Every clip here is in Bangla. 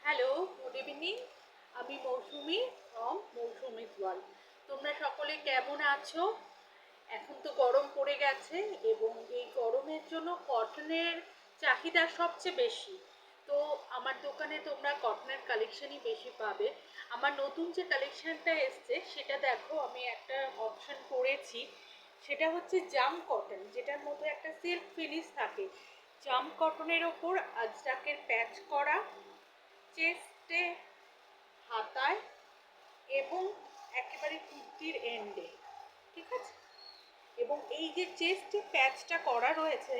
Hello, good evening. আমি মৌসুমি ফ্রম মৌসুমিস ওয়ার্ল্ড। তোমরা সকলে কেমন আছো? এখন তো গরম পড়ে গেছে এবং এই গরমের জন্য কটনের চাহিদা সবচেয়ে বেশি। তো আমার দোকানে তোমরা কটনের কালেকশনই বেশি পাবে। আমার নতুন যে কালেকশনটা এসছে সেটা দেখো, আমি একটা অপশন করেছি। সেটা হচ্ছে জাম কটন, যেটার মধ্যে একটা সিল্ক ফিনিশ থাকে। জাম কটনের ওপর আজরাকের প্যাচ করা, চেস্টে, হাতায় এবং একেবারে কুর্তির এন্ডে, ঠিক আছে। এবং এই যে চেস্টে প্যাচটা করা রয়েছে,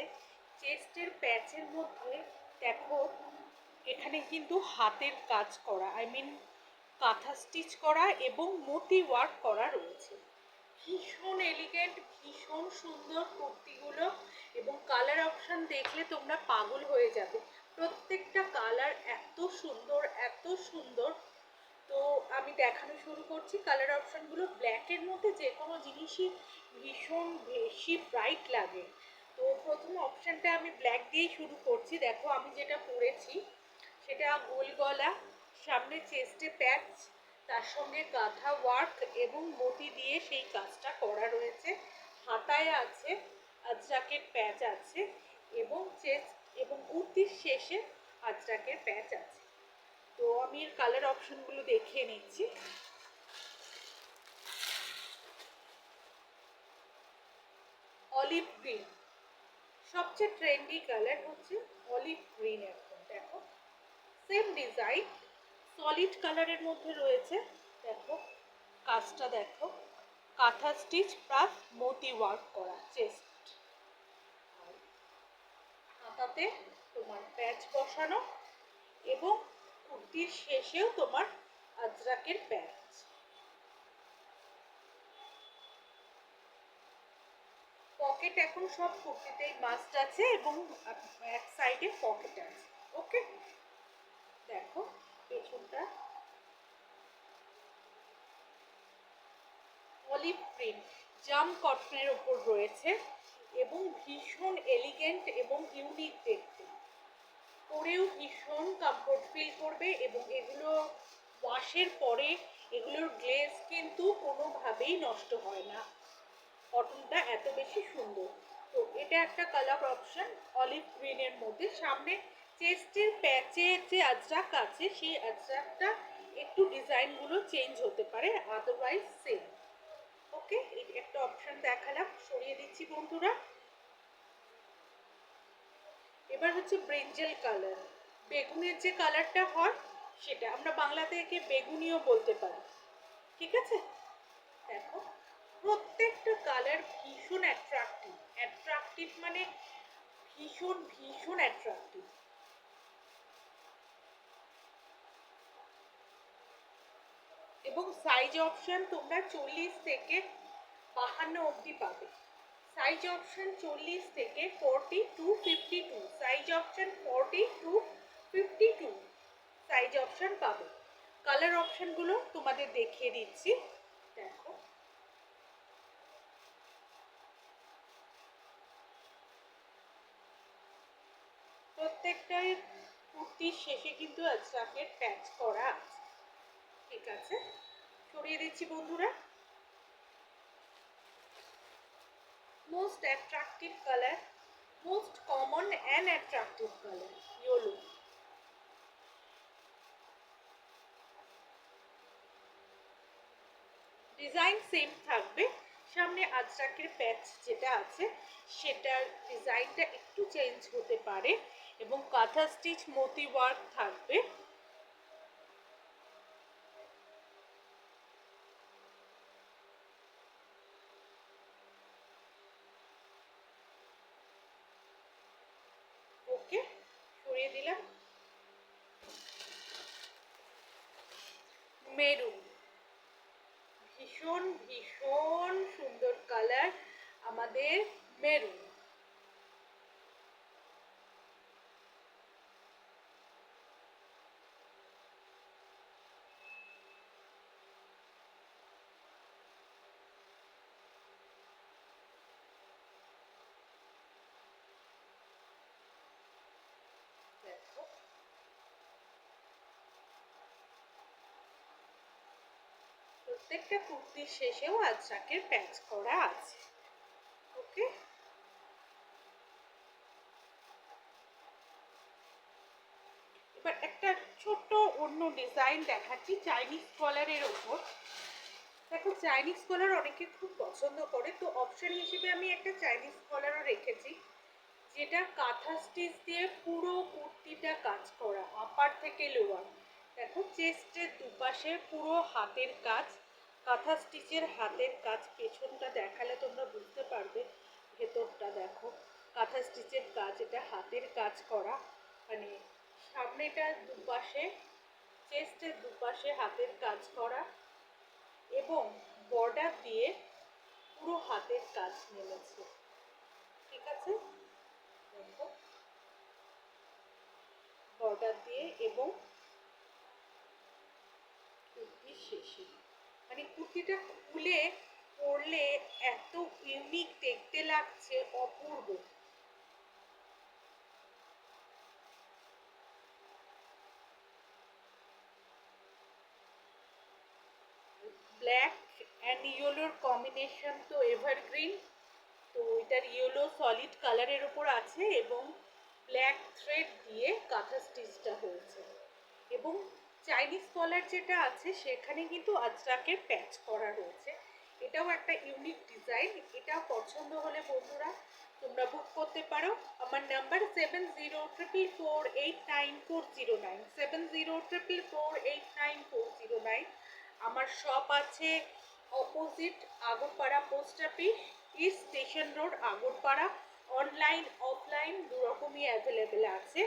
চেস্টের প্যাচের মধ্যে দেখো এখানে কিন্তু হাতের কাজ করা, কাঁথা স্টিচ করা এবং মোতি ওয়ার্ক করা রয়েছে। ভীষণ এলিগেন্ট, ভীষণ সুন্দর কুর্তিগুলো। এবং কালার অপশান দেখলে তোমরা পাগল হয়ে যাবে। প্রত্যেকটা কালার এত সুন্দর, এত সুন্দর। তো আমি দেখানো শুরু করছি। কালার অপশানগুলো ব্ল্যাকের মধ্যে যে কোনো জিনিসই ভীষণ বেশি ব্রাইট লাগে। তো প্রথম অপশানটা আমি ব্ল্যাক দিয়েই শুরু করছি। দেখো আমি যেটা পরেছি সেটা গোল গলা, সামনে চেস্টে প্যাচ, তার সঙ্গে গাঁথা ওয়ার্ক এবং মতি দিয়ে সেই কাজটা করা রয়েছে। হাতায় আছে আজরাকের প্যাচ আছে এবং চেস্ট এবং কুর্তির শেষে আজরাকের প্যাচ আছে। তো আমি এর কালার অপশনগুলো দেখিয়ে নিচ্ছি। অলিভ গ্রিন, সবচেয়ে ট্রেন্ডি কালার হচ্ছে অলিভ গ্রিন। এখন দেখো সেম ডিজাইন সলিড কালারের মধ্যে রয়েছে। দেখো কাজটা দেখো, কাঁথা স্টিচ প্লাস মোতি ওয়ার্ক করা চেস্ট, হাতাতে তোমার প্যাচ বসানো এবং কুর্তির শেষেও তোমার আজরাকের প্যাচ। পকেট এখন সব কুর্তিতেই মাস্ট আছে এবং এক সাইডে পকেট আছে। ওকে, দেখো পেছনটা অলিভ প্রিন্ট জাম কটনের ওপর রয়েছে এবং ভীষণ এলিগেন্ট এবং ইউনিক দেখতে। পরেও ভীষণ কমফোর্ট ফিল করবে এবং এগুলো ওয়াশের পরে এগুলোর গ্লেজ কিন্তু কোনোভাবেই নষ্ট হয় না। কটনটা এত বেশি সুন্দর। তো এটা একটা কালার অপশন অলিভ গ্রিনের মধ্যে। সামনে চেস্টের প্যাচের যে আজরাক আছে সেই আজরাকটা একটু ডিজাইনগুলো চেঞ্জ হতে পারে, আদারওয়াইজ সেম। ওকে, এই একটা অপশন দেখালাম, সরিয়ে দিচ্ছি বন্ধুরা। এবার হচ্ছে ব্রিঞ্জেল কালার, বেগুনের যে কালারটা হয় সেটা আমরা বাংলাতে একে বেগুনিও বলতে পারি, ঠিক আছে। দেখো প্রত্যেকটা কালার ভীষণ অ্যাট্রাকটিভ, অ্যাট্রাকটিভ মানে ভীষণ ভীষণ অ্যাট্রাকটিভ। এবং সাইজ অপশন তোমরা 40 থেকে 52 অবধি পাবে। সাইজ অপশন 40 থেকে 40 to 52, size option 40 to 52 size option পাবে। কালার অপশনগুলো তোমাদের দেখিয়ে দিচ্ছি। দেখো প্রত্যেকটাই কুর্তির শেষে কিন্তু আজরাকের প্যাচ করা আছে, ঠিক আছে। সরিয়ে দিচ্ছি বন্ধুরা। Most attractive colour, most common and attractive colour yellow. Design same থাকবে, সামনে আজরাকের প্যাচ যেটা আছে সেটার ডিজাইনটা একটু চেঞ্জ হতে পারে এবং কাঁথা স্টিচ মোতি ওয়ার্ক থাকবে। ওকে, সরিয়ে দিলাম। মেরুন, ভীষণ ভীষণ সুন্দর কালার আমাদের মেরুন। দেখো প্রত্যেকটা কুর্তির শেষেও আজরাকের প্যাচ করা আছে। ওকে, এবার একটা ছোট্ট অন্য ডিজাইন দেখাচ্ছি চাইনিজ কলারের ওপর। দেখো চাইনিজ কলার অনেকে খুব পছন্দ করে, তো অপশন হিসেবে আমি একটা চাইনিজ কলারও রেখেছি, যেটা কাঁথা স্টিচ দিয়ে পুরো কুর্তিটা কাজ করা, আপার থেকে লোয়ার। দেখো চেস্টের দুপাশে পুরো হাতের কাজ, কাঁথা স্টিচের হাতের কাজ। পেছনটা দেখালে তোমরা বুঝতে পারবে, ভেতরটা দেখো কাঁথা স্টিচের কাজ, এটা হাতের কাজ করা। মানে সামনেটা দুপাশে, চেস্টের দুপাশে হাতের কাজ করা এবং বর্ডার দিয়ে পুরো হাতের কাজ নেমেছে। ঠিক আছে, দেখো বর্ডার দিয়ে এবং কুর্তির শেষে, মানে কুর্তিটা খুলে পরলে এত ইউনিক দেখতে লাগছে, অপূর্ব। ব্ল্যাক অ্যান্ড ইয়েলোর কম্বিনেশন তো এভারগ্রিন। তো এটার ইয়েলো সলিড কালারের উপর আছে এবং ব্ল্যাক থ্রেড দিয়ে কাঁথা স্টিচটা হয়েছে। এবং চাইনিজ কলার যেটা আছে সেখানে কিন্তু আজরাকের প্যাচ করা রয়েছে। এটাও একটা ইউনিক ডিজাইন। এটা পছন্দ হলে বন্ধুরা তোমরা বুক করতে পারো। আমার নাম্বার 7044489409, 7044489409। আমার শপ আছে opposite Agarpara post office, east station road, Agarpara. Online offline দুরকমই অ্যাভেলেবেল আছে।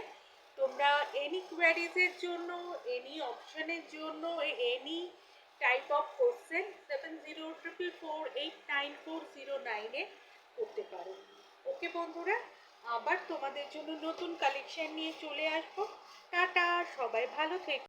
তোমরা এনি কোয়ারিজের জন্য, এনি অপশনের জন্য, এনি টাইপ অফ কোশ্চেন 7044489409-এ করতে পারো। ওকে বন্ধুরা, আবার তোমাদের জন্য নতুন কালেকশন নিয়ে চলে আসবো। টাটা, সবাই ভালো থেকো।